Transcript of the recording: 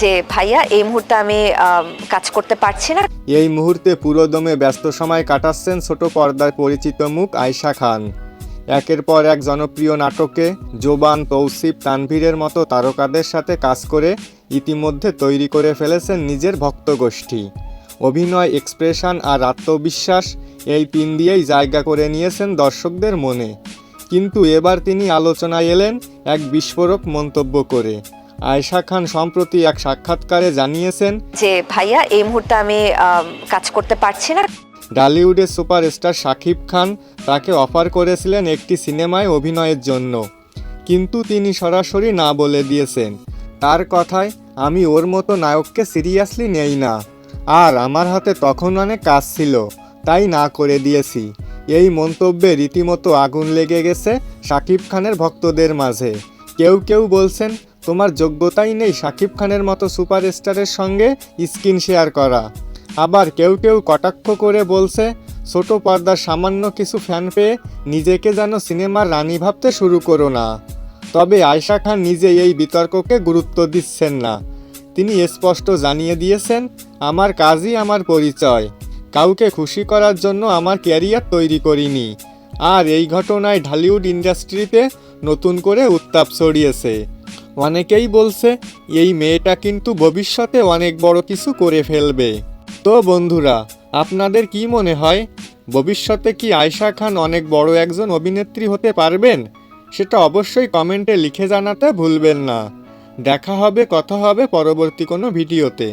যে ভাইয়া এই মুহূর্তে আমি কাজ করতে পারছি না। এই মুহূর্তে পুরোদমে ব্যস্ত সময় কাটাচ্ছেন ছোট পর্দায় পরিচিত মুখ আয়েশা খান। একের পর এক জনপ্রিয় নাটকে জোবান, তৌসিফ, তানভীরের মতো তারকাদের সাথে কাজ করে ইতিমধ্যে তৈরি করে ফেলেছেন নিজের ভক্তগোষ্ঠী। অভিনয়, এক্সপ্রেশন আর আত্মবিশ্বাস এই তিন দিয়েই জায়গা করে নিয়েছেন দর্শকদের মনে। কিন্তু এবার তিনি আলোচনায় এলেন এক বিস্ফোরক মন্তব্য করে। আয়েশা খান সম্প্রতি এক সাক্ষাৎকারে জানিয়েছেন যে ভাইয়া এই মুহূর্তে আমি কাজ করতে পারছি না। ঢালিউডের সুপারস্টার শাকিব খান তাকে অফার করেছিলেন একটি সিনেমায় অভিনয়ের জন্য, কিন্তু তিনি সরাসরি না বলে দিয়েছেন। তার কথায়, আমি ওর মতো নায়ককে সিরিয়াসলি নেই না, আর আমার হাতে তখন অনেক কাজ ছিল, তাই না করে দিয়েছি। এই মন্তব্যে রীতিমতো আগুন লেগে গেছে শাকিব খানের ভক্তদের মাঝে। কেউ কেউ বলছেন, তোমার যোগ্যতাই নেই শাকিব খানের মতো সুপারস্টারের সঙ্গে স্ক্রিন শেয়ার করা। আবার কেউ কেউ কটাক্ষ করে বলছে, ছোট পর্দার সামান্য কিছু ফ্যান পেয়ে নিজেকে যেন সিনেমার রানী ভাবতে শুরু করো না। তবে আয়েশা খান নিজে এই বিতর্ককে গুরুত্ব দিচ্ছেন না। তিনি স্পষ্ট জানিয়ে দিয়েছেন, আমার কাজই আমার পরিচয়, কাউকে খুশি করার জন্য আমার ক্যারিয়ার তৈরি করিনি। আর এই ঘটনায় ঢালিউড ইন্ডাস্ট্রিতে নতুন করে উত্তাপ ছড়িয়েছে। অনেকেই বলছে, এই মেয়েটা কিন্তু ভবিষ্যতে অনেক বড় কিছু করে ফেলবে। তো বন্ধুরা, আপনাদের কি মনে হয়, ভবিষ্যতে কি আয়েশা খান অনেক বড় একজন অভিনেত্রী হতে পারবেন? সেটা অবশ্যই কমেন্টে লিখে জানাতে ভুলবেন না। দেখা হবে, কথা হবে পরবর্তী কোনো ভিডিওতে।